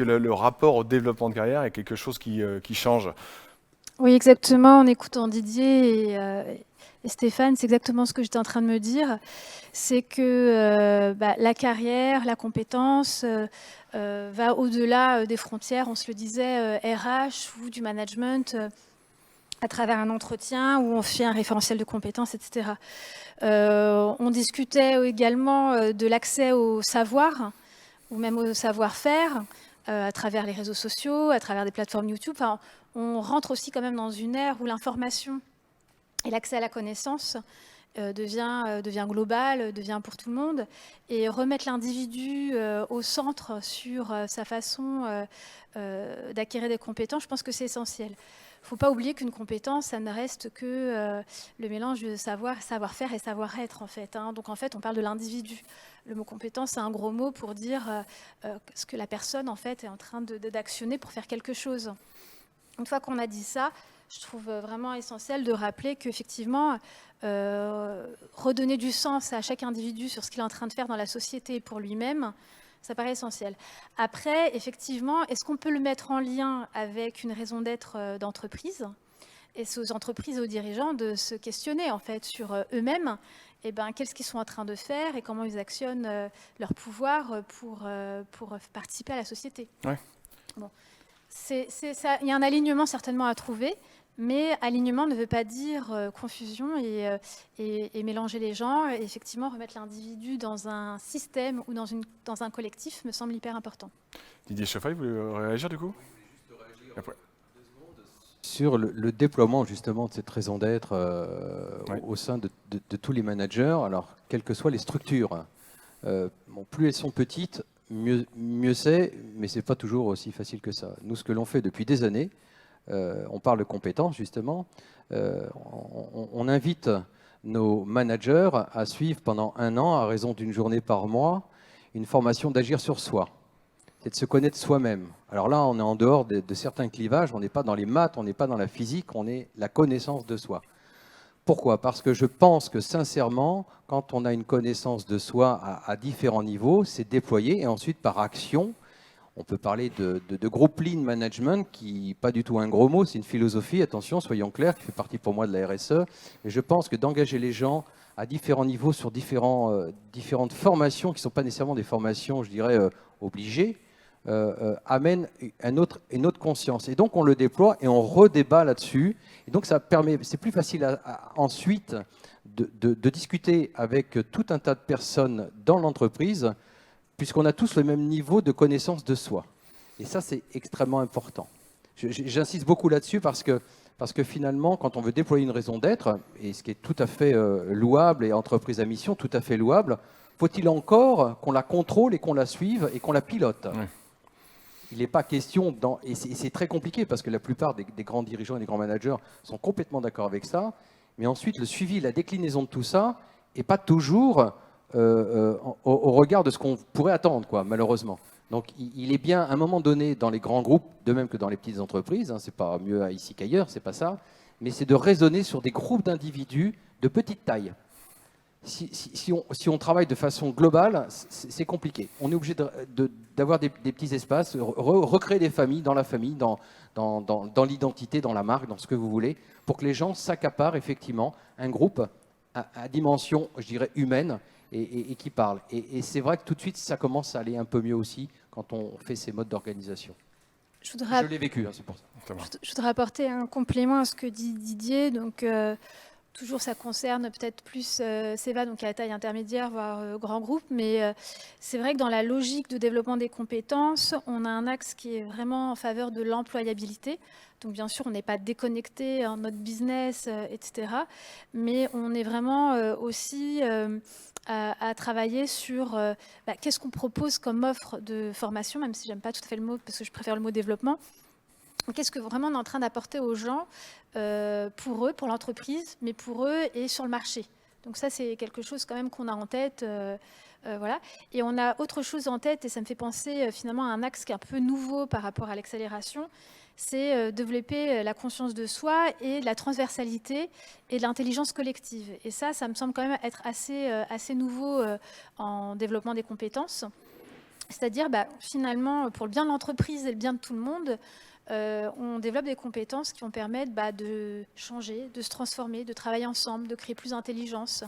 le rapport au développement de carrière est quelque chose qui change. Oui, exactement. En écoutant Didier et Stéphane, c'est exactement ce que j'étais en train de me dire. C'est que la carrière, la compétence va au-delà des frontières, on se le disait, RH ou du management, à travers un entretien où on fait un référentiel de compétences, etc. On discutait également de l'accès au savoir ou même au savoir-faire à travers les réseaux sociaux, à travers des plateformes YouTube. Enfin, on rentre aussi quand même dans une ère où l'information et l'accès à la connaissance devient global, devient pour tout le monde. Et remettre l'individu au centre sur sa façon d'acquérir des compétences, je pense que c'est essentiel. Il ne faut pas oublier qu'une compétence, ça ne reste que le mélange de savoir-faire et savoir-être, en fait. Donc, en fait, on parle de l'individu. Le mot compétence, c'est un gros mot pour dire ce que la personne, en fait, est en train d'actionner pour faire quelque chose. Une fois qu'on a dit ça, je trouve vraiment essentiel de rappeler qu'effectivement, redonner du sens à chaque individu sur ce qu'il est en train de faire dans la société et pour lui-même, ça paraît essentiel. Après, effectivement, est-ce qu'on peut le mettre en lien avec une raison d'être d'entreprise ? Et c'est aux entreprises et aux dirigeants de se questionner en fait sur eux-mêmes, qu'est-ce qu'ils sont en train de faire et comment ils actionnent leur pouvoir pour participer à la société. Ouais. Bon. Ça, il y a un alignement certainement à trouver, mais alignement ne veut pas dire confusion et mélanger les gens. Et effectivement, remettre l'individu dans un système ou dans un collectif me semble hyper important. Didier Chauffaille, vous voulez réagir du coup ? Après. Sur le déploiement justement de cette raison d'être au sein de tous les managers, alors quelles que soient les structures, plus elles sont petites, mieux c'est, mais c'est pas toujours aussi facile que ça. Nous, ce que l'on fait depuis des années, on parle de compétences justement, on invite nos managers à suivre pendant 1 an, à raison d'une journée par mois, une formation d'agir sur soi. C'est de se connaître soi-même. Alors là, on est en dehors de certains clivages, on n'est pas dans les maths, on n'est pas dans la physique, on est la connaissance de soi. Pourquoi ? Parce que je pense que sincèrement, quand on a une connaissance de soi à différents niveaux, c'est déployé et ensuite par action, on peut parler de groupe lean management, qui pas du tout un gros mot, c'est une philosophie, attention, soyons clairs, qui fait partie pour moi de la RSE. Et je pense que d'engager les gens à différents niveaux sur différentes formations, qui ne sont pas nécessairement des formations, je dirais, obligées, amène une autre conscience. Et donc on le déploie et on redébat là-dessus. Et donc ça permet, c'est plus facile ensuite de discuter avec tout un tas de personnes dans l'entreprise, puisqu'on a tous le même niveau de connaissance de soi. Et ça, c'est extrêmement important. J'insiste beaucoup là-dessus parce que finalement, quand on veut déployer une raison d'être, et ce qui est tout à fait louable, et entreprise à mission tout à fait louable, faut-il encore qu'on la contrôle et qu'on la suive et qu'on la pilote ? Ouais. Il n'est pas question, et c'est très compliqué parce que la plupart des grands dirigeants et des grands managers sont complètement d'accord avec ça, mais ensuite le suivi, la déclinaison de tout ça n'est pas toujours au regard de ce qu'on pourrait attendre, quoi, malheureusement. Donc il est bien à un moment donné dans les grands groupes, de même que dans les petites entreprises, c'est pas mieux ici qu'ailleurs, c'est pas ça, mais c'est de raisonner sur des groupes d'individus de petite taille. Si on travaille de façon globale, c'est compliqué. On est obligé d'avoir des petits espaces, recréer des familles, dans l'identité, dans la marque, dans ce que vous voulez, pour que les gens s'accaparent effectivement un groupe à dimension, je dirais, humaine et qui parle. Et c'est vrai que tout de suite, ça commence à aller un peu mieux aussi quand on fait ces modes d'organisation. Je l'ai vécu, c'est pour ça. Je voudrais apporter un complément à ce que dit Didier. Donc, toujours, ça concerne peut-être plus CEVA, donc à taille intermédiaire, voire grand groupe. Mais c'est vrai que dans la logique de développement des compétences, on a un axe qui est vraiment en faveur de l'employabilité. Donc, bien sûr, on n'est pas déconnecté en notre business, etc. Mais on est vraiment aussi à travailler sur qu'est-ce qu'on propose comme offre de formation, même si j'aime pas tout à fait le mot, parce que je préfère le mot développement. Qu'est-ce que vraiment on est en train d'apporter aux gens pour eux, pour l'entreprise, mais pour eux et sur le marché. Donc ça, c'est quelque chose quand même qu'on a en tête. Voilà. Et on a autre chose en tête, et ça me fait penser finalement à un axe qui est un peu nouveau par rapport à l'accélération, c'est développer la conscience de soi et de la transversalité et de l'intelligence collective. Et ça me semble quand même être assez nouveau en développement des compétences. C'est-à-dire, finalement, pour le bien de l'entreprise et le bien de tout le monde, on développe des compétences qui vont permettre de changer, de se transformer, de travailler ensemble, de créer plus d'intelligence.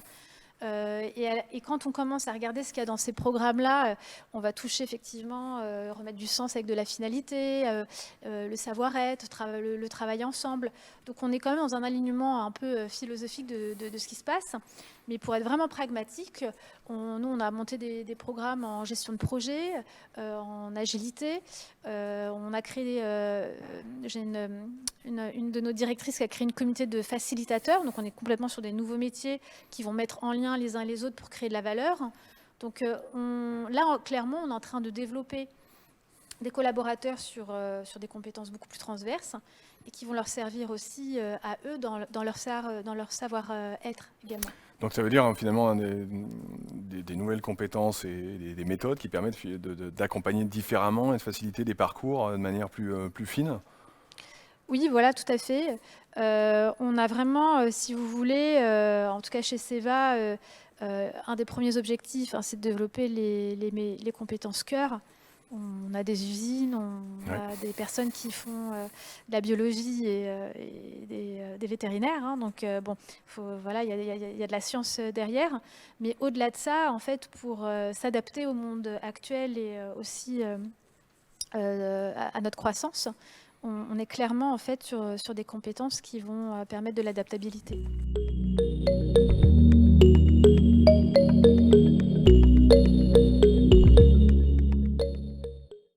Et quand on commence à regarder ce qu'il y a dans ces programmes-là, on va toucher effectivement, remettre du sens avec de la finalité, le savoir-être, le travail ensemble. Donc on est quand même dans un alignement un peu philosophique de ce qui se passe. Mais pour être vraiment pragmatique, nous, on a monté des programmes en gestion de projet, en agilité. On a créé, j'ai une de nos directrices qui a créé une communauté de facilitateurs. Donc on est complètement sur des nouveaux métiers qui vont mettre en lien les uns les autres pour créer de la valeur. Donc là, clairement, on est en train de développer des collaborateurs sur des compétences beaucoup plus transverses et qui vont leur servir aussi à eux dans leur savoir-être également. Donc ça veut dire finalement des nouvelles compétences et des méthodes qui permettent d'accompagner différemment et de faciliter des parcours de manière plus fine. Oui, voilà, tout à fait. On a vraiment, si vous voulez, en tout cas chez Seva, un des premiers objectifs, c'est de développer les compétences cœur. On a des usines, on a des personnes qui font de la biologie et des vétérinaires. Donc, voilà, il y a de la science derrière. Mais au-delà de ça, en fait, pour s'adapter au monde actuel et aussi à notre croissance, on est clairement en fait sur des compétences qui vont permettre de l'adaptabilité.